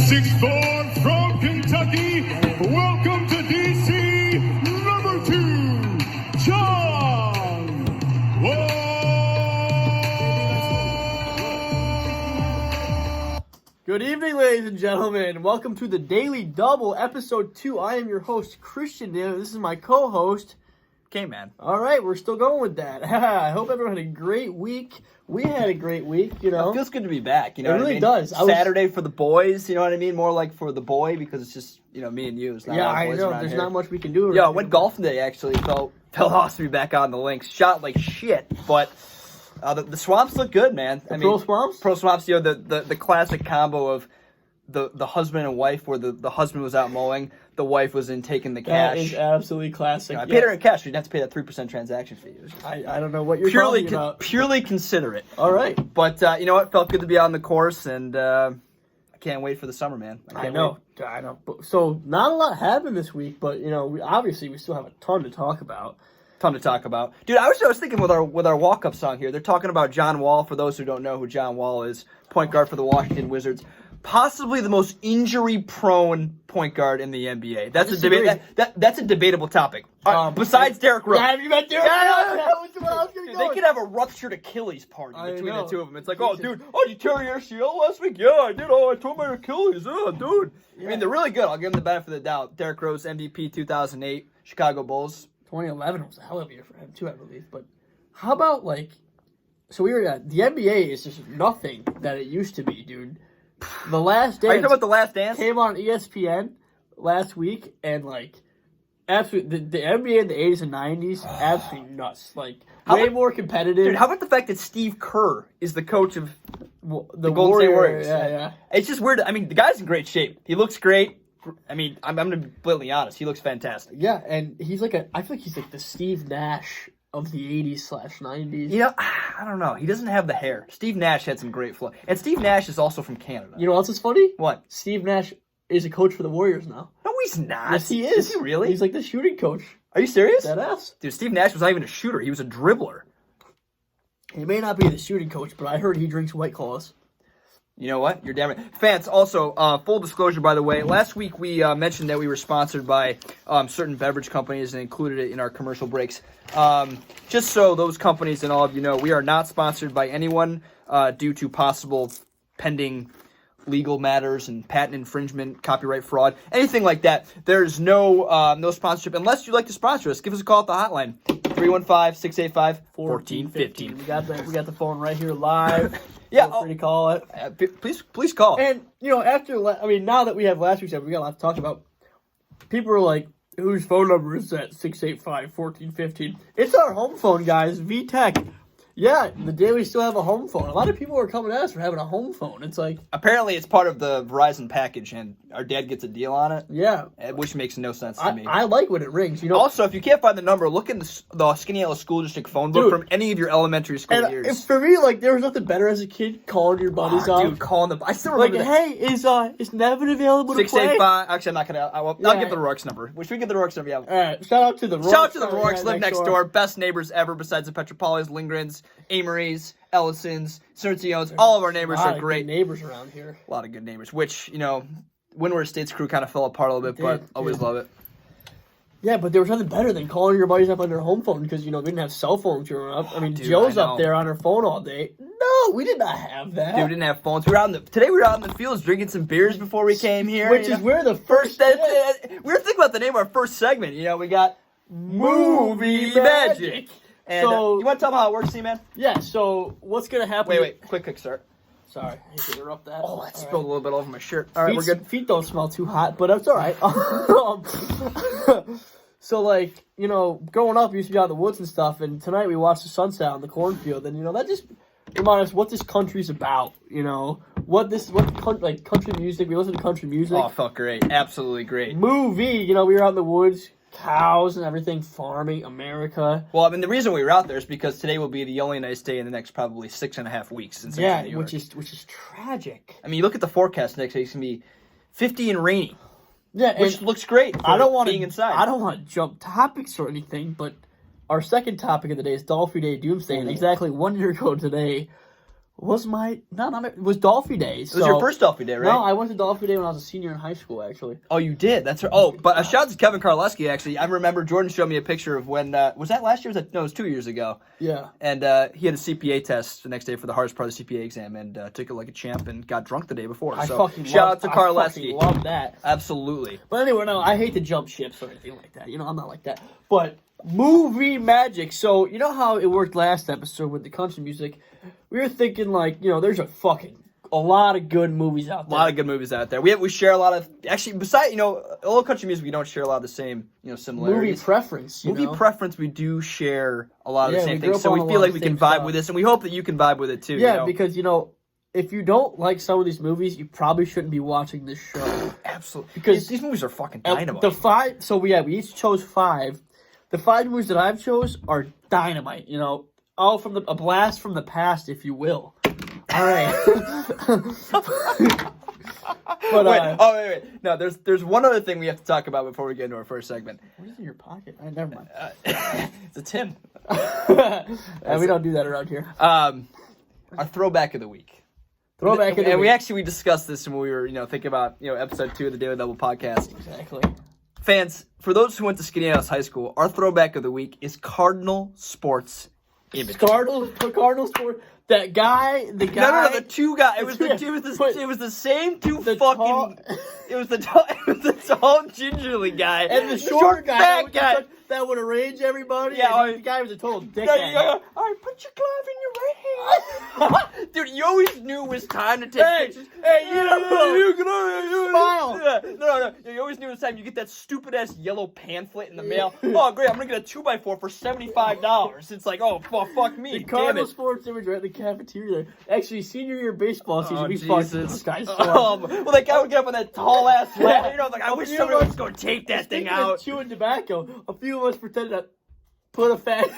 6'4" from Kentucky, welcome to DC, number 2, John Wall. Good evening, ladies and gentlemen. Welcome to the Daily Double, episode 2. I am your host, Christian. This is my co-host, K-Man. All right, we're still going with that. I hope everyone had a great week. We had a great week, you know. It feels good to be back, you know It what really I mean? does. Saturday for the boys, you know what I mean? More like for the boy because it's just, you know, me and you. It's not Yeah, a lot of I boys know. around There's here. not much we can do. Yo, went golfing today, actually. Felt awesome to be back on the links. Shot like shit, but the swamps look good, man. Pro swamps? Pro swamps, you know, the classic combo of the husband and wife where the husband was out mowing, the wife was in taking the cash. That is absolutely classic. I paid her in cash. You didn't have to pay that 3% transaction fee. I don't know what you're talking about. Purely considerate. All right. But you know what? Felt good to be on the course, and I can't wait for the summer, man. I know. So not a lot happened this week, but you know, we still have a ton to talk about. Dude, I was thinking with our walk-up song here, they're talking about John Wall. For those who don't know who John Wall is, point guard for the Washington Wizards. Possibly the most injury-prone point guard in the NBA. That's a debate. That's a debatable topic. Besides Derrick Rose. Have you met Derrick Rose? They could have a ruptured Achilles party between the two of them. It's like, oh, dude, you tore your ACL last week? Yeah, I did. Oh, I tore my Achilles. Oh, dude. Yeah. I mean, they're really good. I'll give them the benefit of the doubt. Derrick Rose, MVP 2008, Chicago Bulls. 2011 was a hell of a year for him, too, I believe. But how about, so we were at, the NBA is just nothing that it used to be, dude. The Last Dance. Are you talking about The Last Dance? Came on ESPN last week, and absolutely, the NBA in the 80s and 90s, absolutely nuts. Way more competitive. Dude, how about the fact that Steve Kerr is the coach of the Golden State Warriors? Yeah. It's just weird. I mean, the guy's in great shape. He looks great. I mean, I'm going to be blatantly honest. He looks fantastic. Yeah, and he's I feel like he's like the Steve Nash of the 80s/90s. You know, I don't know. He doesn't have the hair. Steve Nash had some great flow. And Steve Nash is also from Canada. You know what else is funny? What? Steve Nash is a coach for the Warriors now. No, he's not. Yes, he is. Is he really? He's like the shooting coach. Are you serious? Deadass. Dude, Steve Nash was not even a shooter. He was a dribbler. He may not be the shooting coach, but I heard he drinks White Claws. You know what? You're damn right. Fans, also, full disclosure, by the way, last week we mentioned that we were sponsored by certain beverage companies and included it in our commercial breaks. Just so those companies and all of you know, we are not sponsored by anyone due to possible pending legal matters and patent infringement, copyright fraud, anything like that. There's no sponsorship. Unless you'd like to sponsor us, give us a call at the hotline, 315-685-1415. We got the phone right here live. Yeah, feel free to call it. Please call. And you know, now that we have last week's episode, we got a lot to talk about. People are like, whose phone number is that? 685-1415. It's our home phone, guys. VTech. Yeah, the Daley still have a home phone. A lot of people are coming at us for having a home phone. It's like, apparently it's part of the Verizon package, and our dad gets a deal on it. Yeah, which makes no sense to me. I like when it rings. You know. Also, if you can't find the number, look in the Skinny Yellow School District phone book from any of your elementary school years. And for me, there was nothing better as a kid calling your buddies up. Dude, calling them. I still remember. Hey, is Nevin available to play? 685. Actually, I'm not gonna. I'll give the Rourke's number. We should get the Rourke's number. Yeah. All right. Shout out to the Rourke's. Shout out to the Rourke's. Live next door. Best neighbors ever, besides the Petropolis, Lindgrens, Amory's, Ellison's, Cercion's. All of our neighbors are great. Neighbors around here. A lot of good neighbors. Which, you know, Windward Estates crew kind of fell apart a little bit, but always love it. Yeah, but there was nothing better than calling your buddies up on their home phone because, you know, we didn't have cell phones growing up. I mean, Joe's up there on her phone all day. No, we did not have that. Dude, we didn't have phones. Today we were out in the fields drinking some beers before we came here. Which is where the first... we were thinking about the name of our first segment. You know, we got Movie Magic. And you want to tell them how it works, C-Man? Yeah, so what's going to happen... Wait. Quick start. Sorry, I hate to interrupt that. Oh, that spilled a little bit over my shirt. All right, we're good. Feet don't smell too hot, but that's all right. So, you know, growing up, we used to be out in the woods and stuff, and tonight we watched the sunset on the cornfield, and, you know, that just reminded us what this country's about, you know? Country music, we listen to country music. Oh, it felt great. Absolutely great. Movie, you know, we were out in the woods, cows and everything, farming, America. Well, I mean, the reason we were out there is because today will be the only nice day in the next probably 6.5 weeks in Central New York. which is tragic. I mean, you look at the forecast next day; it's gonna be 50 and rainy. Yeah, which looks great. I don't want being inside. I don't want to jump topics or anything, but our second topic of the day is Dolphy Day Doomsday. And exactly 1 year ago today, was it was Dolphy Day. It was your first Dolphy Day, right? No, I went to Dolphy Day when I was a senior in high school, actually. Oh, you did? That's right. Oh, but a shout out to Kevin Karleski, actually. I remember Jordan showed me a picture of when, was that last year? No, it was 2 years ago. Yeah. And he had a CPA test the next day for the hardest part of the CPA exam and took it like a champ and got drunk the day before. Shout out to Karleski. I love that. Absolutely. But anyway, no, I hate to jump ships or anything like that. I'm not like that. But movie magic. So, you know how it worked last episode with the country music? We were thinking, there's a lot of good movies out there. A lot of good movies out there. We share a lot of, actually, besides, a little country music, we don't share a lot of the same, similarities. Movie preference, Movie preference, we do share a lot of the same we grew things. up So on we a feel lot like of we the can same vibe stuff. with this, and we hope that you can vibe with it too. Yeah, because, if you don't like some of these movies, you probably shouldn't be watching this show. Absolutely. Because these movies are fucking dynamite. We each chose 5. The 5 movies that I've chose are dynamite, all from a blast from the past, if you will. All right. But, wait. No, there's one other thing we have to talk about before we get into our first segment. What is in your pocket? Never mind. It's a tin. We don't do that around here. Our throwback of the week. We discussed this when we were, thinking about, episode 2 of the Daily Double podcast. Exactly. Fans, for those who went to Skinny House High School, our throwback of the week is Cardinal Sports Image. Cardinal Sports. That guy, No, the two guys. It was the same two the fucking. Tall, it was the tall, gingerly guy and the short guy, fat guy. That would arrange everybody. Yeah, the guy was a total dickhead. All right, put your glove in your right hand. Dude, you always knew it was time to take pictures. Hey, smile. Yeah, no. You always knew it was time. You get that stupid ass yellow pamphlet in the mail. Oh, great! I'm gonna get a 2x4 for $75. It's like, oh, fuck me. The Cardinal Sports Image right in the cafeteria there. Actually, senior year baseball season, we fucked this guy's well, that guy would get up on that tall ass ladder. I wish somebody was going to tape that thing out. Chewing tobacco. A few of us pretended to put a fat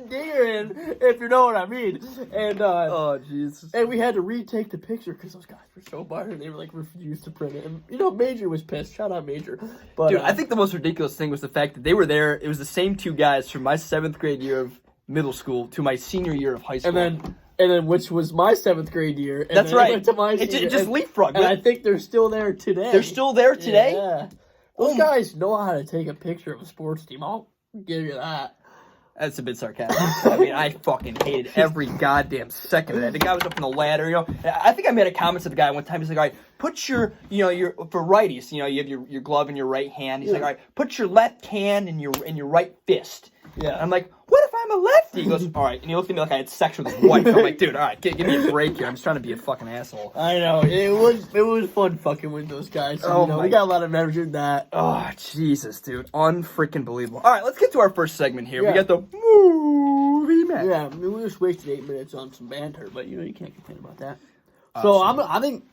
dinger in, if you know what I mean. And oh Jesus! And we had to retake the picture because those guys were so buttered they were refused to print it. And Major was pissed. Shout out Major. But dude, I think the most ridiculous thing was the fact that they were there. It was the same 2 guys from my 7th grade year of middle school to my senior year of high school. And then which was my 7th grade year. And that's right. Went to my it just leapfrogged. And I think they're still there today. They're still there today? Yeah. Those guys know how to take a picture of a sports team. I'll give you that. That's a bit sarcastic. I mean, I fucking hated every goddamn second of that. The guy was up on the ladder, I think I made a comment to the guy one time. He's like, all right, put your, your for righties, you have your glove in your right hand. He's like, all right, put your left hand in your right fist. Yeah. I'm like, what if I'm a lefty? He goes, all right. And he looked at me like I had sex with his wife. I'm like, dude, all right, give me a break here. I'm just trying to be a fucking asshole. I know. It was fun fucking with those guys. So, we got a lot of memories in that. Oh, Jesus, dude. Unfreaking believable. All right, let's get to our first segment here. Yeah. We got the movie match. Yeah, we just wasted 8 minutes on some banter, but, you can't complain about that. So, I think,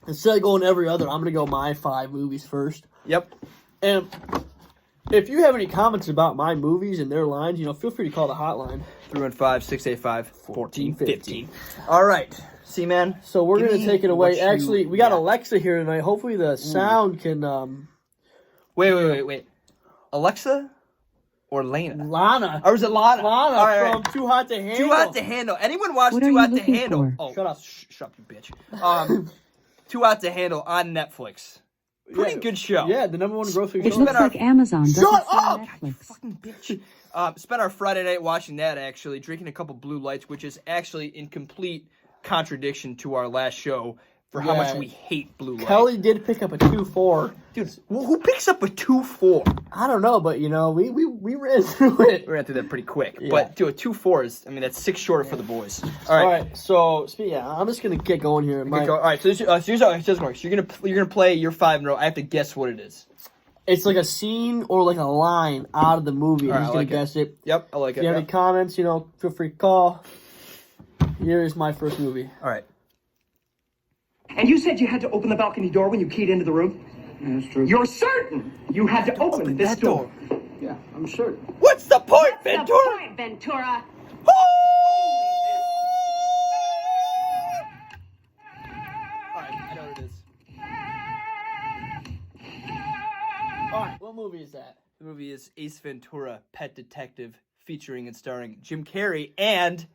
instead of going every other, I'm going to go my 5 movies first. Yep. And if you have any comments about my movies and their lines, feel free to call the hotline. 315-685-1415. All right. See, man. So we're going to take it away. Actually, we got Alexa here tonight. Hopefully the sound can... Wait. Alexa or Lana? Lana. Or is it Lana? Lana all right, from Too Hot to Handle. Too Hot to Handle. Anyone watch What Too are Hot you to looking Handle? for? Oh, shut up. Shut up, you bitch. Too Hot to Handle on Netflix. Pretty good show. Yeah, the number 1 grocery It show. looks like Amazon doesn't Shut sell up! Netflix. You fucking bitch. Spent our Friday night watching that, actually, drinking a couple Blue Lights, which is actually in complete contradiction to our last show for how much we hate Blue Light. Kelly did pick up a 2-4. Dude, who picks up a 2-4? I don't know, but, we ran through it. We ran through that pretty quick. Yeah. But, dude, a 2-4 is, that's 6 shorter for the boys. All right, so, I'm just going to get going here. All right, so here's how it works. You're gonna play your 5 in a row. I have to guess what it is. It's like a scene or like a line out of the movie. All right, He's going to guess it. Yep, I like it. If you have any comments, feel free to call. Here is my first movie. All right. And you said you had to open the balcony door when you keyed into the room? Yeah, that's true. You're certain you had to open this door? Yeah, I'm certain. What's the point, What's Ventura? the point, Ventura? Alright, I know what it is. Alright, what movie is that? The movie is Ace Ventura, Pet Detective, featuring and starring Jim Carrey and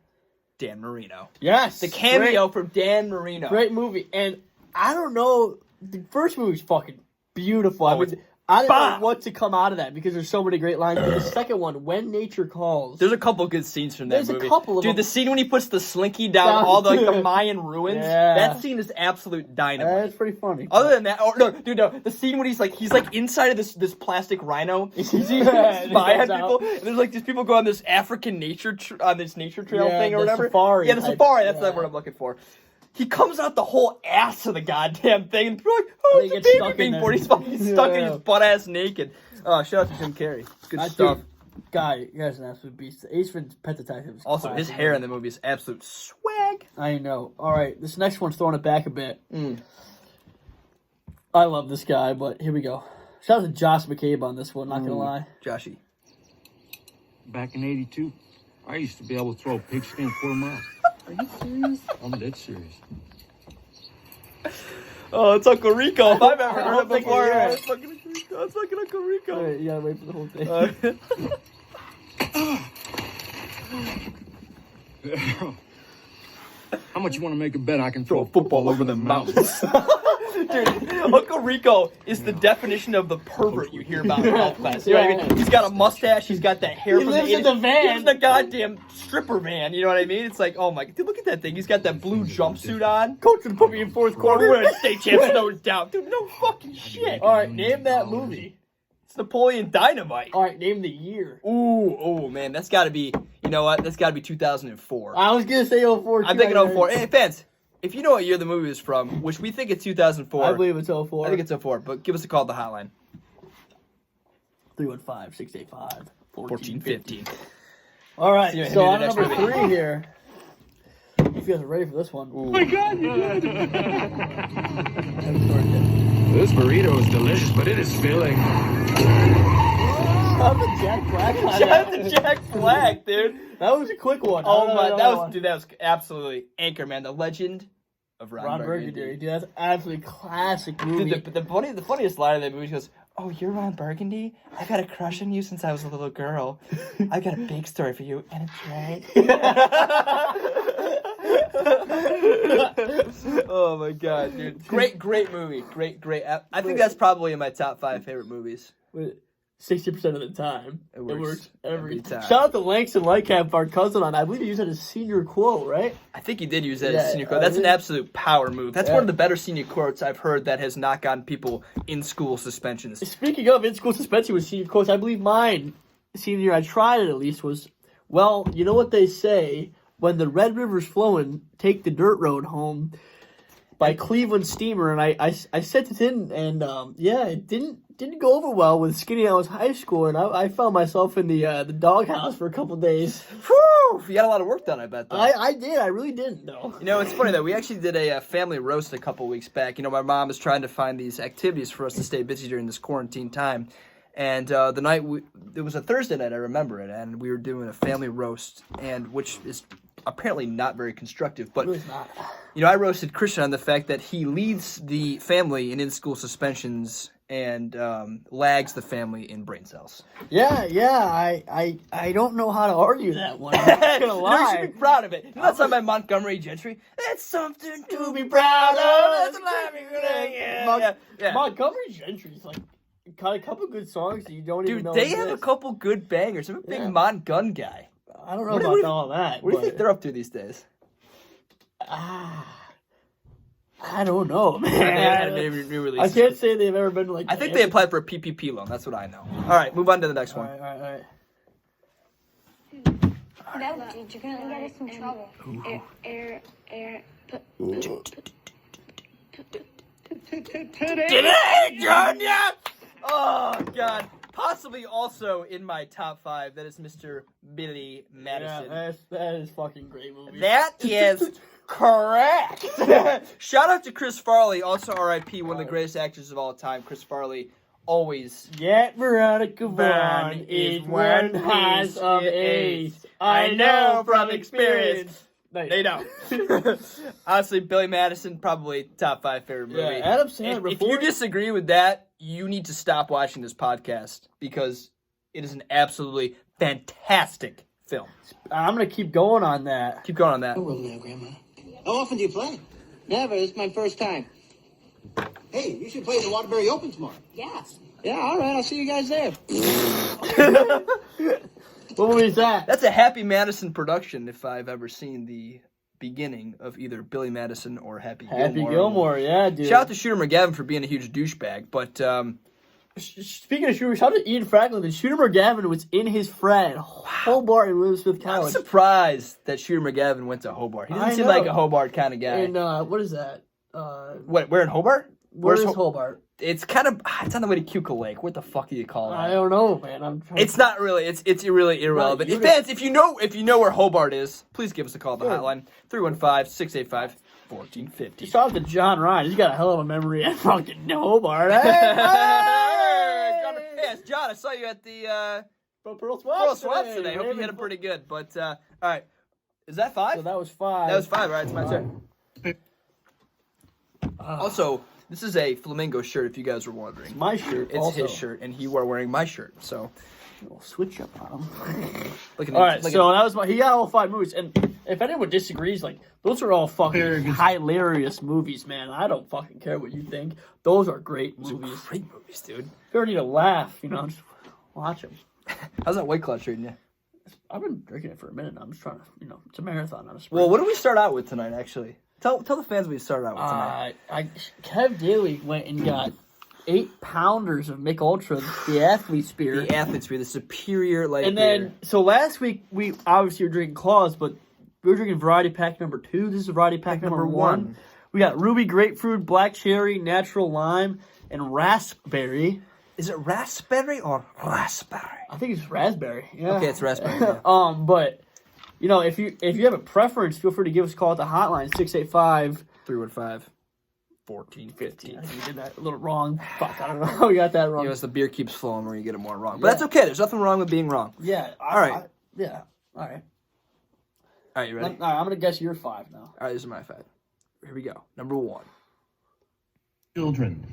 Dan Marino. Yes. The cameo from Dan Marino. Great movie. And I don't know, the first movie's fucking beautiful. Oh, I didn't know what to come out of that because there's so many great lines. But the second one, When Nature Calls. There's a couple good scenes from that movie. There's a couple of Dude, them. the scene when he puts the slinky down all the Mayan ruins, that scene is absolute dynamite. That's pretty funny. Other than that, the scene when he's like inside of this plastic rhino, he's spy on people, and there's like these people go on this African nature trail thing or whatever. Safari. Yeah, the safari. That's the word I'm looking for. He comes out the whole ass of the goddamn thing, and people are like, "Oh, They it's a get baby stuck in being born." there. He's fucking stuck in his butt ass naked. Shout out to Jim Carrey. Good stuff. Guy, you guys are an absolute beast. Ace Ventura: Pet Detective is Also, his classic. hair in the movie is absolute swag. I know. All right, this next one's throwing it back a bit. I love this guy, but here we go. Shout out to Josh McCabe on this one, not gonna lie. Joshy. Back in '82, I used to be able to throw a pigskin 4 miles. Are you serious? I'm dead serious. Oh, it's Uncle Rico. If I've ever heard it think before. it is. It's fucking Rico. It's fucking Uncle Rico. Wait, you gotta wait for the whole thing. How much you want to make a bet I can Throw throw a football over the mountains. Dude, Uncle Rico is the definition of the pervert you hear about in health class. You know what I mean? He's got a mustache. He's got that hair. He from lives the in the 80s. van. He lives in the goddamn stripper van. You know what I mean? It's like, oh my, dude, look at that thing. He's got that blue jumpsuit on. Coach would put me in fourth quarter. We're gonna state champs nose down. Dude, no fucking shit. All right, name that movie. It's Napoleon Dynamite. All right, name the year. Oh man, that's got to be. You know what? That's got to be 2004. I was gonna say 04. I'm thinking 04. Hey, fans, if you know what year the movie is from, which we think it's 2004. I believe it's 04. I think it's 04, but give us a call at the hotline. 315-685-1415. All right, See you so in on the next number movie. 3 here. If you guys are ready for this one. Ooh. my God, you did! This burrito is delicious, but it is filling. Shout out to Jack Black. Shout out to Jack Black, dude. That was a quick one. Oh my, that was absolutely Anchorman, the legend of Ron Burgundy. Burgundy. Dude, that's an absolutely classic movie. Dude, the funniest line of that movie goes, "Oh, you're Ron Burgundy? I've had a crush on you since I was a little girl. I've got a big story for you, and it's right." Oh my god, dude! Great movie. Great. I think that's probably in my top 5 favorite movies. 60% of the time. It works every time. Shout out to Langston Lightcap, our cousin on. I believe he used that as senior quote, right? I think he did use that as Yeah, senior quote. That's an absolute power move. That's Yeah. one of the better senior quotes I've heard that has not gotten people in school suspensions. Speaking of in-school suspension with senior quotes, I believe mine, senior year, I tried it at least, was, well, you know what they say, when the Red River's flowing, take the dirt road home, by Cleveland Steamer, and I sent it in, and it didn't go over well with Skinny House High School, and I found myself in the doghouse for a couple days. Whew! You got a lot of work done, I bet, though. I did. I really didn't, though. You know, it's funny that we actually did a family roast a couple weeks back. You know, my mom is trying to find these activities for us to stay busy during this quarantine time. And the night, it was a Thursday night, I remember it, and we were doing a family roast, and which is apparently not very constructive. But, It was not. you know, I roasted Christian on the fact that he leads the family in-school suspensions and lags the family in brain cells. Yeah, I don't know how to argue that one. I'm not gonna You know, you lie. should be proud of it. You know that song by Montgomery Gentry? That's something to be proud of. That's a life you're gonna get. Montgomery Gentry's like got a couple good songs that you don't even Dude, know. they have a exist. couple good bangers. I'm a big Yeah. Mon Gun guy. I don't know What do about you- all that. What do you think but- they're up to these days? I don't know, man. They haven't had any new I releases. can't say they've ever been like. I think they applied for a PPP loan. That's what I know. All right, move on to the next All one. right. No, dude, you're gonna get us in trouble. Today, Junior! Oh, God. Possibly also in my top 5, that is Mr. Billy Madison. Yeah, that is fucking great movie. That is correct. Shout out to Chris Farley, also R.I.P., one of the greatest actors of all time. Chris Farley always. Yet Veronica Vaughn is one has of ace. I know from experience. They don't. Honestly, Billy Madison, probably top 5 favorite movie. Yeah, Adam Sandler. If you disagree with that, you need to stop watching this podcast because it is an absolutely fantastic film. I'm gonna keep going on that. Keep going on that. Well, now, Grandma. How often do you play? Never. It's my first time. Hey, you should play the Waterbury Open tomorrow. Yeah. Yeah, all right. I'll see you guys there. What movie is that? That's a Happy Madison production if I've ever seen the beginning of either Billy Madison or Happy Gilmore. Happy Gilmore, yeah, dude. Shout out to Shooter McGavin for being a huge douchebag, but Speaking of Shooter, shout out to Ian Franklin. And Shooter McGavin was in his friend Hobart in Elizabeth I'm College. surprised that Shooter McGavin went to Hobart. He doesn't I seem know. like a Hobart kind of guy. And what is that? What? We're in Hobart? Where's Ho- Hobart? It's kind of it's on the way to Keuka Lake. What the fuck do you call I that? don't know, man. I'm trying. It's not really. It's really irrelevant. you Fans, if you know where Hobart is, please give us a call at the hotline 315-685-1450. Shout out to John Ryan. He's got a hell of a memory at fucking Hobart. Hey, Yes, John, I saw you at the Pearl Pearl Swats today. Hope you hit them pretty good. But all right, is that 5? So that was 5. That was 5. All right, it's my turn. Also, this is a flamingo shirt. If you guys were wondering, my shirt. it's also. his shirt, and you are wearing my shirt. So, We'll switch up on him. look at All right, so that was my. He got all 5 movies, and if anyone disagrees, like those are all fucking hilarious movies, man. I don't fucking care what you think. Those are great movies. great movies, dude. If you ever need a laugh, just watch them. How's that White Claw treating you? I've been drinking it for a minute now. I'm just trying to, it's a marathon. Not a sprint. Well, what do we start out with tonight? Actually, tell the fans what we started out with tonight. Kev Daley went and got 8 pounders of Mick Ultra, the athlete spear. The athlete's beer, the superior light And beer. then, so last week, we obviously were drinking Claws, but we were drinking variety pack number 2. This is variety pack number 1. We got ruby grapefruit, black cherry, natural lime, and raspberry. Is it raspberry or raspberry? I think it's raspberry. Yeah. Okay, it's raspberry. Yeah. But if you have a preference, feel free to give us a call at the hotline 685 315-1450. I think we did that a little wrong. Fuck, I don't know how we got that wrong. The beer keeps flowing where you get it more wrong. But that's okay. There's nothing wrong with being wrong. Yeah. All right. All right. All right, you ready? All right, I'm gonna guess your 5 now. All right, this is my 5. Here we go. Number 1. Children,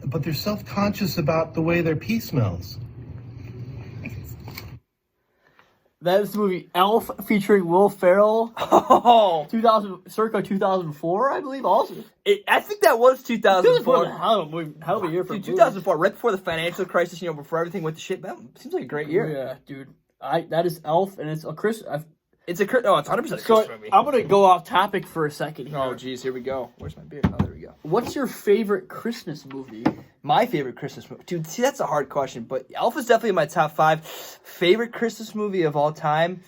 but they're self-conscious about the way their pee smells. That is the movie Elf featuring Will Ferrell. Oh, Circa 2004, I believe. Also, I think that was 2004. Hell of a year for Dude, movies. 2004, right before the financial crisis. Before everything went to shit. That seems like a great year. Yeah, dude. That is Elf, and it's a Chris. It's 100% a So Christmas movie. I'm gonna go off topic for a second here. Oh, geez, here we go. Where's my beer? Oh, there we go. What's your favorite Christmas movie? My favorite Christmas movie. Dude, see, that's a hard question, but Elf is definitely in my top 5. Favorite Christmas movie of all time?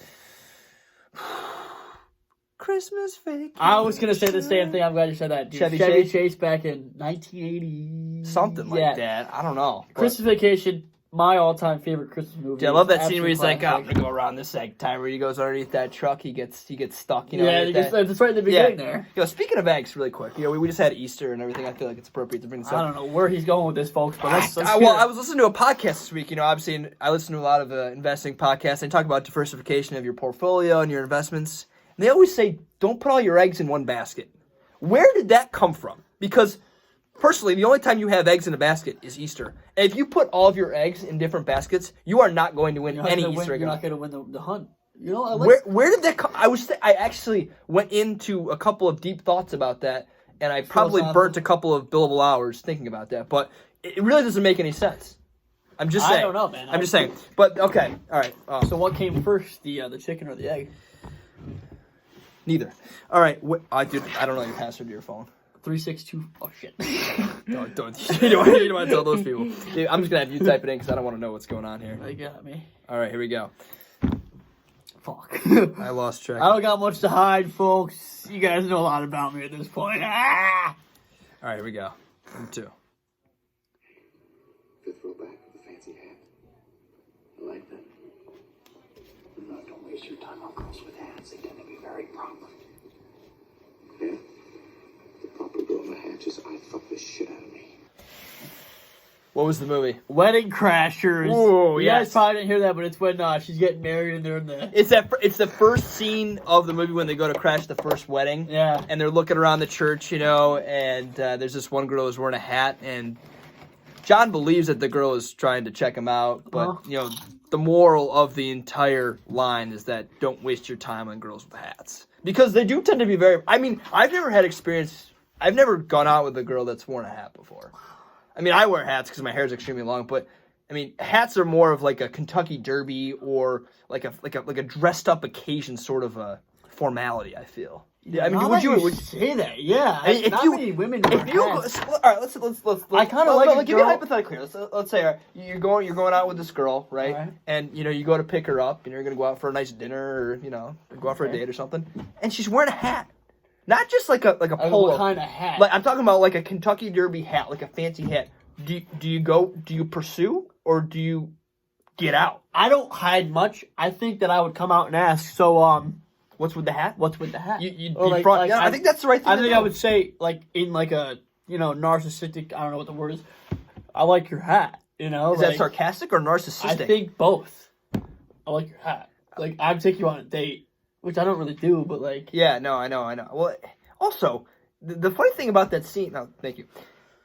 Christmas Vacation. I was gonna say the same thing. I'm glad you said that, dude. Chevy Chevy Chase? Chase back in 1980. Something like that. I don't know. But- Christmas Vacation, my all-time favorite Christmas movie. Dude, I love that Absolute scene where he's like, classic. I'm gonna go around this egg time where he goes underneath that truck, he gets stuck, Yeah, underneath that. that's right in the beginning there. Speaking of eggs, really quick, we just had Easter and everything. I feel like it's appropriate to bring this up. I don't know where he's going with this, folks, but let's I was listening to a podcast this week. Obviously, I listen to a lot of investing podcasts. And they talk about diversification of your portfolio and your investments. And they always say, don't put all your eggs in one basket. Where did that come from? Because personally, the only time you have eggs in a basket is Easter. And if you put all of your eggs in different baskets, you are not going to win any Easter egg. You're not going to win the hunt. Where did that come? I actually went into a couple of deep thoughts about that, and I probably burnt a couple of billable hours thinking about that. But it really doesn't make any sense. I'm just saying. I don't know, man. I'm just saying. But okay, all right. So what came first, the chicken or the egg? Neither. All right, dude, I don't know your password to your phone. 362. Oh shit. Don't. You don't want to tell those people. Dude, I'm just gonna have you type it in because I don't want to know what's going on here. They got me. All right, here we go. Fuck. I lost track. I don't got much to hide, folks. You guys know a lot about me at this point. Ah! All right, here we go. Number 2. The throwback of the fancy hat. I like that. No, don't waste your time on girls with hats. They tend to be very proper. Yeah? The proper girl in a hat just I fuck the shit out of me. What was the movie? Wedding Crashers. Ooh, you guys probably didn't hear that, but it's when she's getting married and they're in the... It's the first scene of the movie when they go to crash the first wedding. Yeah. And they're looking around the church, and there's this one girl who's wearing a hat, and John believes that the girl is trying to check him out, but, the moral of the entire line is that don't waste your time on girls with hats. Because they do tend to be very... I mean, I've never had experience... I've never gone out with a girl that's worn a hat before. I mean, I wear hats because my hair is extremely long, but... I mean, hats are more of like a Kentucky Derby or like a dressed up occasion sort of a formality, I feel. Yeah, I mean, would you say that? Yeah. I mean, if not you, many women if you, all right, let's. I kind of like. Give me a hypothetical here. Let's say you're going out with this girl, right? All right. And you go to pick her up, and you're gonna go out for a nice dinner, or go out for a date or something, and she's wearing a hat, not just like a polo. What kind of hat? Like I'm talking about like a Kentucky Derby hat, like a fancy hat. Do you pursue or do you get out? I don't hide much. I think that I would come out and ask. So what's with the hat? What's with the hat? You Or front. Yeah, I think that's the right thing. I to think do. I would say like in like a narcissistic. I don't know what the word is. I like your hat. Is that sarcastic or narcissistic? I think both. I like your hat. Like I'm taking you on a date, which I don't really do, but like. Yeah, no, I know. Well, also the funny thing about that scene. No, thank you.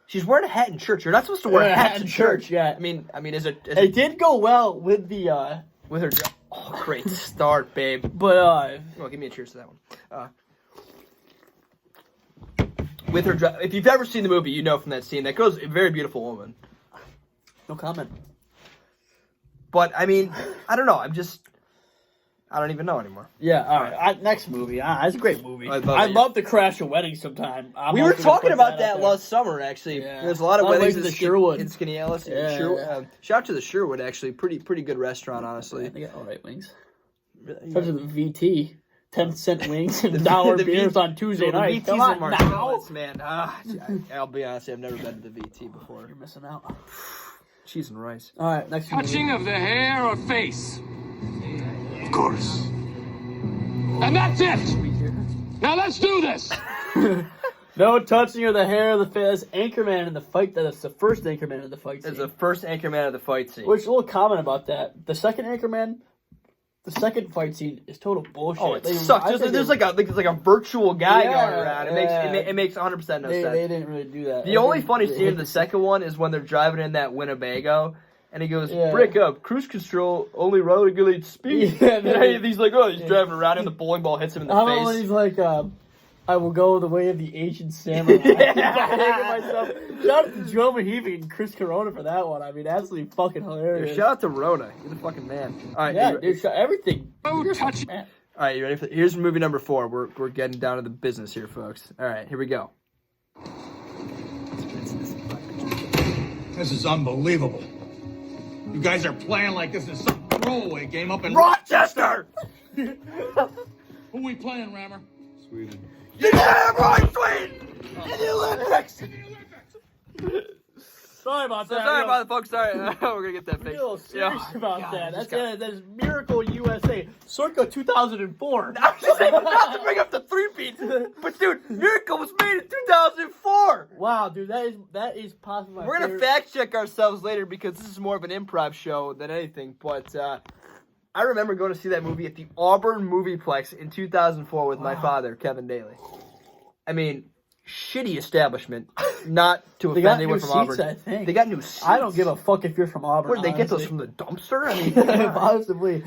She's wearing a hat in church. You're not supposed to wear a hat in church. Yeah. I mean, is it? It did go well with the with her. Oh, great start, babe. But give me a cheers to that one. With her dress, if you've ever seen the movie, you know from that scene that girl's a very beautiful woman. No comment. But I mean, I don't know. I don't even know anymore. Yeah, all right. Next movie. It's a great movie. I'd love to crash a wedding sometime. We were talking about that last summer, actually. Yeah. There's a lot of weddings in the Sherwood. In Skaneateles. Yeah. Shout out to the Sherwood, actually. Pretty good restaurant, honestly. Yeah, they got all right wings. Especially the VT. 10-cent wings and $1 beers on Tuesday night. Come on now. Man. I'll be honest, I've never been to the VT before. You're missing out. Cheese and rice. All right, next Touching movie. of the hair or face. Of course. And that's it. Now let's do this. No touching of the hair of the face. Anchorman in the fight. That's the first Anchorman in the fight scene. It's the first Anchorman of the fight scene. Which, a little comment about that. The second Anchorman, the second fight scene is total bullshit. Oh, it sucks. There's like a virtual guy going around. Yeah. It makes 100% no sense. They didn't really do that. The only funny scene in the second one is when they're driving in that Winnebago. And he goes, Yeah. break up, cruise control only regulates speed. Yeah, and he's like, he's driving around and the bowling ball hits him in the How face. about when he's like, I will go the way of the ancient samurai. Myself. Shout out to Joe Maheevy and Chris Corona for that one. I mean, absolutely fucking hilarious. Shout out to Rhoda. You're the fucking man. All right, Yeah, dude, everything. No touch. All right, you ready for here's movie number 4. We're getting down to the business here, folks. All right, here we go. This is unbelievable. You guys are playing like this is some throwaway game up in Rochester! Who we playing, Rammer? Sweden. Yeah, right, Sweden! In the Olympics! Sorry about that. Sorry about it, folks. Sorry. We're going to get that Be a fixed. little serious about God, that. just That's Miracle USA, circa 2004. I was just about to bring up the 3-peat. But, dude, Miracle was made in 2004. Wow, dude, that is possibly my We're going to favorite. fact check ourselves later because this is more of an improv show than anything. But I remember going to see that movie at the Auburn Movieplex in 2004 with my father, Kevin Daley. I mean, shitty establishment. Not to offend got anyone new from seats, Auburn. I think. They got new seats. I don't give a fuck if you're from Auburn. Where did they get those honestly. from the dumpster? I mean, come on. Possibly.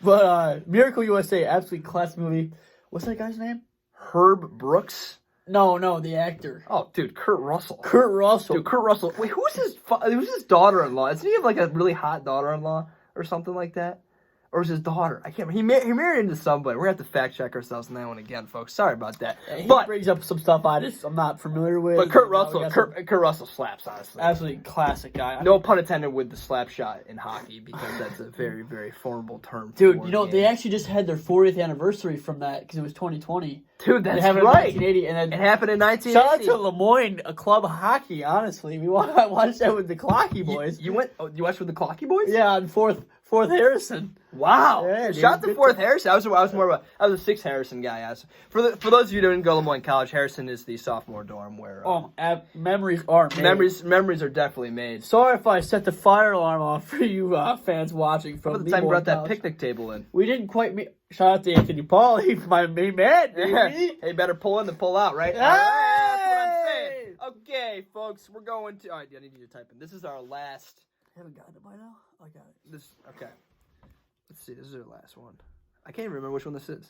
But Miracle USA, absolutely class movie. What's that guy's name? Herb Brooks. No, the actor. Oh, dude, Kurt Russell. Kurt Russell. Dude, Kurt Russell. Wait, who's his daughter-in-law? Doesn't he have like a really hot daughter-in-law or something like that? Or was his daughter? I can't remember. He married into somebody. We're going to have to fact check ourselves on that one again, folks. Sorry about that. He But brings up some stuff I'm not familiar with. But Kurt You know, Russell, we got some Kurt Russell slaps, honestly. absolutely classic guy. No pun intended with the slap shot in hockey because that's a very, very formidable term. Dude, for you know, the they game. actually just had their 40th anniversary from that because it was 2020. Dude, They that's have it in right. 1980, and then It happened in shout out 1980. to Lemoyne, a club of hockey. Honestly, I watched that with the Clocky boys. You went? Oh, you watched with the Clocky boys? Yeah, on fourth Harrison. Wow. Yeah, dude, Shout out to good Fourth time. Harrison. I was more of a 6th Harrison guy. For those of you who didn't go to Lemoyne College, Harrison is the sophomore dorm where Memories are made. memories are definitely made. Sorry if I set the fire alarm off for you fans watching from How about the time you Lemoyne brought that College. picnic table in? We didn't quite meet. Shout out to Anthony Paul, he's my main man. Baby. Hey, better pull in than pull out, right? Hey! All right, that's what I'm saying. Okay, folks, we're going to. All right, I need you to type in. This is our last. I haven't gotten it by now. I got it. Okay. Let's see. This is their last one. I can't even remember which one this is.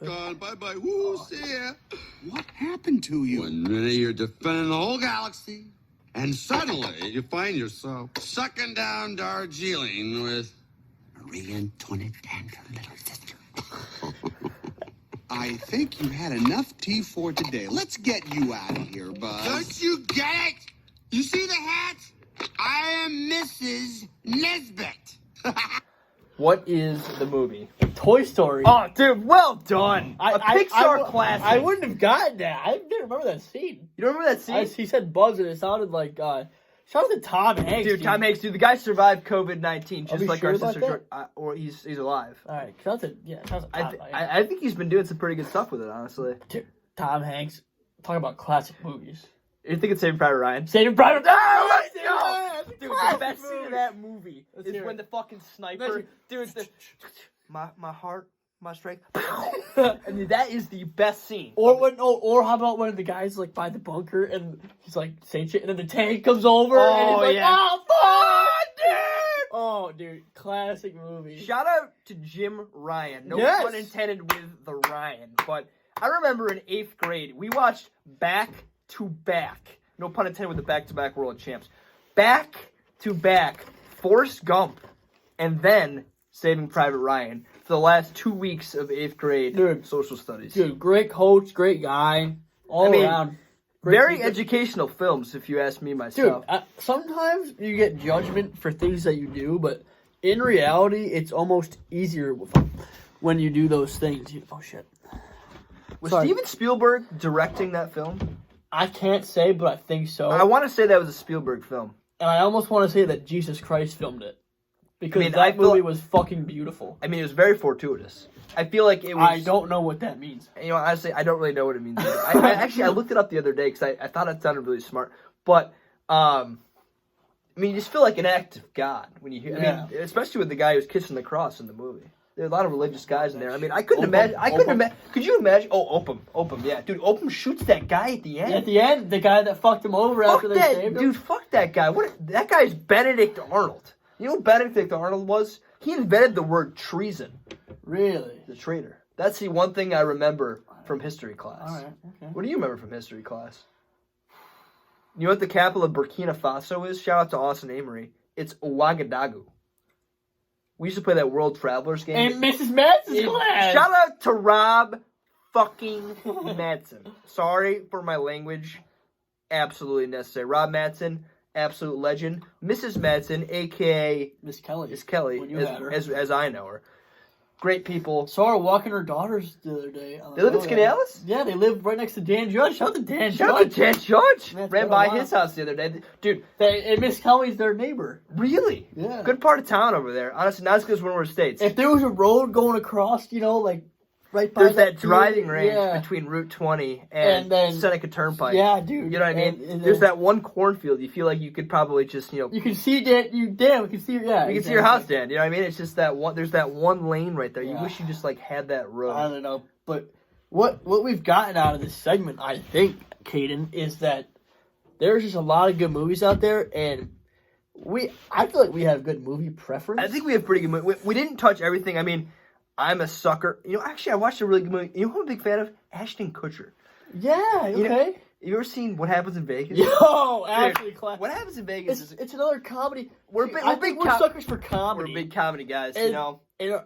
Gone, bye-bye, woo, see ya. What happened to you? One minute you're defending the whole galaxy, and suddenly you find yourself sucking down Darjeeling with Marie Antoinette and her little sister. I think you had enough tea for today. Let's get you out of here, Buzz. Don't you get it? You see the hat? I am Mrs. Nesbit. What is the movie? Toy Story. Oh, dude, well done. A Pixar classic. I wouldn't have gotten that. I didn't remember that scene. You don't remember that scene? He said Buzz, and it sounded like, shout out to Tom Hanks. Dude, Tom Hanks, dude, the guy survived COVID-19 just like sure our about sister, or he's alive. All right, shout out to Tom. I think he's been doing some pretty good stuff with it, honestly. Dude, Tom Hanks, talking about classic movies. You think it's Saving Private Ryan? Saving Private Ryan! Oh, let's go! Dude, the best scene of that movie is when the fucking sniper, dude, my heart, my strength. I mean, that is the best scene. Or how about when the guy's like by the bunker and he's like saying shit, and then the tank comes over and he's like, "Oh fuck, dude!" Oh, dude, classic movie. Shout out to Jim Ryan. No pun intended with the Ryan, but I remember in 8th grade we watched back to back. No pun intended with the back-to-back world champs. Back to back, Forrest Gump, and then Saving Private Ryan for the last 2 weeks of 8th grade social studies. Dude, great coach, great guy, all around. Very educational films, if you ask me myself. Dude, sometimes you get judgment for things that you do, but in reality, it's almost easier when you do those things. Oh, shit. Was Steven Spielberg directing that film? I can't say, but I think so. I want to say that was a Spielberg film. And I almost want to say that Jesus Christ filmed it. Because that movie was fucking beautiful. I mean, it was very fortuitous. I feel like it was... I don't know what that means. You know, honestly, I don't really know what it means. I looked it up the other day because I thought it sounded really smart. But, I mean, you just feel like an act of God when you hear... I mean, especially with the guy who's kissing the cross in the movie. There are a lot of religious guys in there. I mean, I couldn't imagine... Could you imagine... Oh, Opum, yeah. Dude, Opum shoots that guy at the end. At the end, the guy that fucked him over after they saved him. Dude, fuck that guy. That guy's Benedict Arnold. You know what Benedict Arnold was? He invented the word treason. Really? The traitor. That's the one thing I remember from history class. All right, okay. What do you remember from history class? You know what the capital of Burkina Faso is? Shout out to Austin Amory. It's Ouagadougou. We used to play that World Travelers game. And Mrs. Madsen's class. Shout out to Rob fucking Madsen. Sorry for my language. Absolutely necessary. Rob Madsen, absolute legend. Mrs. Madsen, a.k.a. Miss Kelly. Miss Kelly, as I know her. Great people. Saw her walking her daughters the other day. They live in Skenalis? Yeah, they live right next to Dan Judge. Shout out to Dan Judge. Shout out to Dan Judge. Ran by his house the other day. Dude. And Miss Kelly's their neighbor. Really? Yeah. Good part of town over there. Honestly, not as good as one of our states. If there was a road going across, you know, like right by there's that driving range between Route 20 and then Seneca Turnpike. Yeah, dude. You know what I mean? And there's that one cornfield. You feel like you could probably just, you know. You can see Dan. You can see. Yeah. You can see your house, Dan. You know what I mean? It's just that one. There's that one lane right there. You wish you just like had that road. I don't know, but what we've gotten out of this segment, I think, Caden, is that there's just a lot of good movies out there, and I feel like we have good movie preference. I think we have pretty good movies. We didn't touch everything. I mean, I'm a sucker. You know, actually, I watched a really good movie. You know who I'm a big fan of? Ashton Kutcher. Yeah, okay. You know, have you ever seen What Happens in Vegas? Yo, actually, What Happens in Vegas it's another comedy. We're suckers for comedy. We're big comedy guys, you know. And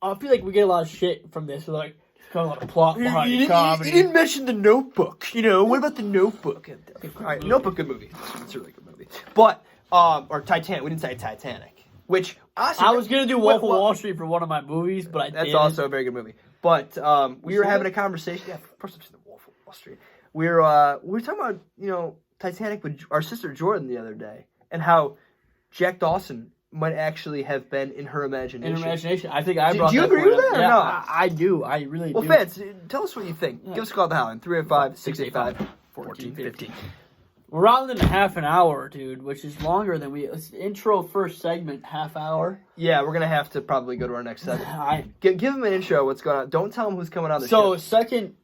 I feel like we get a lot of shit from this. We're like, there's got a lot of plot behind comedy. You didn't mention The Notebook. You know, what about The Notebook? All right, Notebook, good movie. It's a really good movie. But, or Titanic. We didn't say Titanic. Which, honestly, I was going to do Wolf of Wall Street for one of my movies, but I didn't. That's also a very good movie. But we were having a conversation. Yeah, of course I've seen The Wolf of Wall Street. We were talking about, you know, Titanic with our sister Jordan the other day, and how Jack Dawson might actually have been in her imagination. In her imagination. I think I brought Do you agree with that or yeah, no? I do. I really do. Well, fans, tell us what you think. Yeah. Give us a call at the hotline, 385-685-1415. We're rounding to half an hour, dude, which is longer than it's intro first segment, half hour. Yeah, we're going to have to probably go to our next segment. Give them an intro, what's going on. Don't tell them who's coming on the show. So, second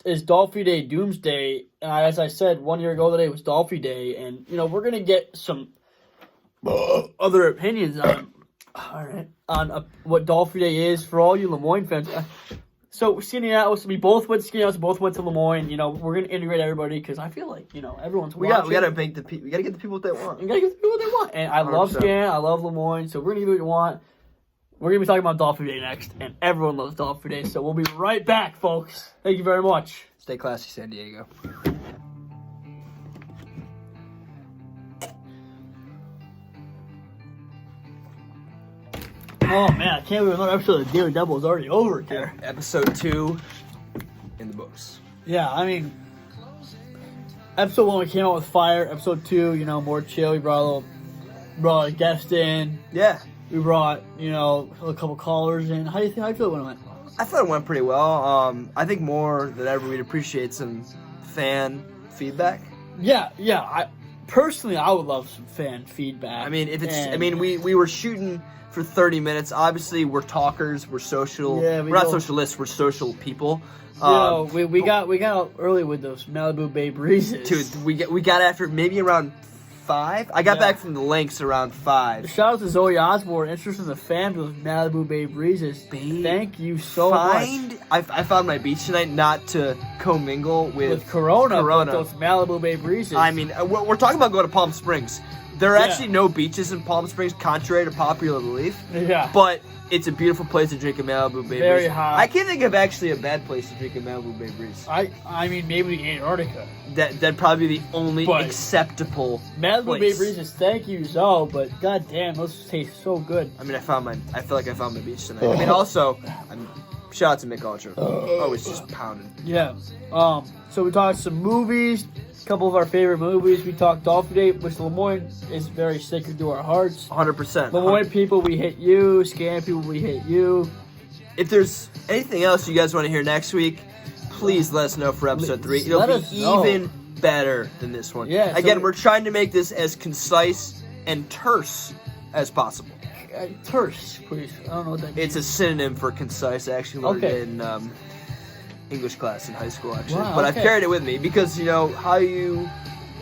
is Dolphy Day Doomsday. As I said, 1 year ago today was Dolphy Day, and, you know, we're going to get some other opinions on All right. On what Dolphy Day is for all you Lemoyne fans. So Indianapolis, we both went to Indianapolis, both went to Lemoyne. You know, we're gonna integrate everybody because I feel like everyone's We watching. gotta make we gotta get the people what they want. You gotta get the people what they want. And I love 100%. Scan, I love Lemoyne, so we're gonna do what you want. We're gonna be talking about Dolphy Day next, and everyone loves Dolphy Day, so we'll be right back, folks. Thank you very much. Stay classy, San Diego. Oh man, I can't believe another episode of Daily Double is already over here. Episode 2 in the books. Yeah, I mean, episode 1 we came out with fire. Episode 2, more chill. We brought a guest in. Yeah. We brought, a couple callers in. How do you feel when it went? I thought it went pretty well. I think more than ever we'd appreciate some fan feedback. Yeah. I would love some fan feedback. I mean, we were shooting for 30 minutes. Obviously, we're talkers. We're social. Yeah, we're not socialists. We're social people. We got out early with those Malibu Bay breezes. Dude, we got after maybe around 5. I got back from the links around 5. Shout out to Zoe Osborne, interested in the fans of Malibu Bay breezes. Babe, thank you so much. I found my beach tonight not to commingle with Corona. With those Malibu Bay breezes. I mean, we're talking about going to Palm Springs. There are actually no beaches in Palm Springs, contrary to popular belief. Yeah. But it's a beautiful place to drink a Malibu Bay Very breeze. hot. I can't think of actually a bad place to drink a Malibu Bay breeze. I mean, maybe Antarctica. That'd probably be the only acceptable Malibu place. Bay breezes, thank you, Zoe, but goddamn, those taste so good. I mean, I feel like I found my beach tonight. I mean, also, shout out to Mick Ultra. Always just pounding. Yeah. So we talked some movies, a couple of our favorite movies. We talked Dolphy Day, which Lemoyne is very sacred to our hearts. 100%. Lemoyne people, we hate you. Scan people, we hate you. If there's anything else you guys want to hear next week, please let us know for episode 3. It'll be even better than this one. Yeah. Again, we're trying to make this as concise and terse as possible. Terse, please. I don't know what that means. It's a synonym for concise. I actually learned it in English class in high school, actually. Wow, but I've carried it with me because, how you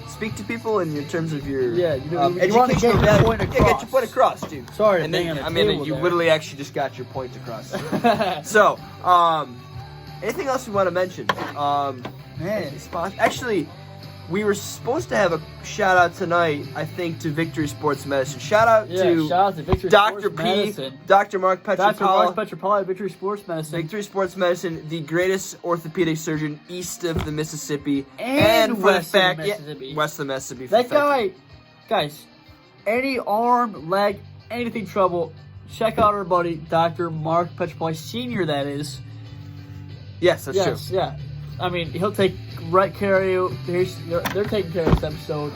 speak to people in terms of your you want to get your point across. Yeah, get your point across, dude. Sorry, and then, you literally actually just got your point across. So, anything else you want to mention? Actually, we were supposed to have a shout out tonight, I think, to Victory Sports Medicine. Shout out to Victory Dr. Sports P, Medicine. Dr. Mark Petropala. Dr. Mark Petropala, Victory Sports Medicine. Victory Sports Medicine, the greatest orthopedic surgeon east of the Mississippi. And west of the Mississippi. West of the Mississippi. That guy, guys, any arm, leg, anything trouble, check out our buddy, Dr. Mark Petropala Sr., that is. Yes, that's true. Yeah. I mean, he'll take right care of you. They're taking care of this episode.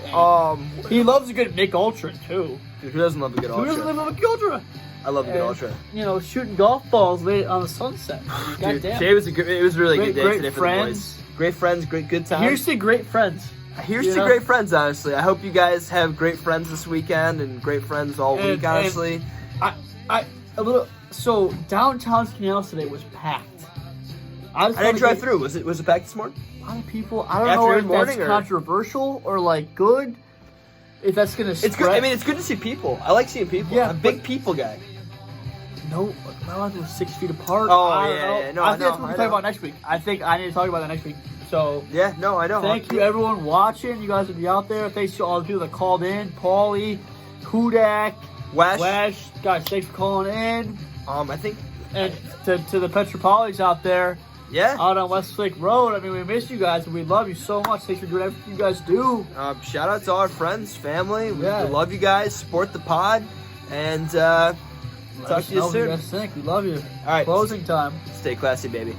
He loves a good Nick Ultra, too. Dude, who doesn't love a good Ultra? Who doesn't love a good Ultra? I love a good Ultra. Shooting golf balls late on the sunset. Dude, Goddamn. it was a really good day today for the friends. boys. Great friends, good time. Here's to great friends. Here's to great friends, honestly. I hope you guys have great friends this weekend and great friends all week, honestly. So downtown Canals today was packed. I didn't drive through. Was it packed this morning? A lot of people. I don't know if that's controversial or good. If that's gonna spread. It's good. I mean, it's good to see people. I like seeing people. Yeah, I'm a big people guy. No, not like we're 6 feet apart. Oh yeah. No, I think that's what we're talking about next week. I think I need to talk about that next week. So yeah, no, I know. Thank you everyone watching. You guys will be out there. Thanks to all the people that called in. Paulie, Hudak, Wash. Guys, thanks for calling in. I think, and to the Petropolis out there. Yeah. Out on Westlake Road. I mean, we miss you guys, and we love you so much. Thanks for doing everything you guys do. Shout out to all our friends, family. We love you guys. Support the pod. And talk to you soon. What you guys think. We love you. All right. Closing time. Stay classy, baby.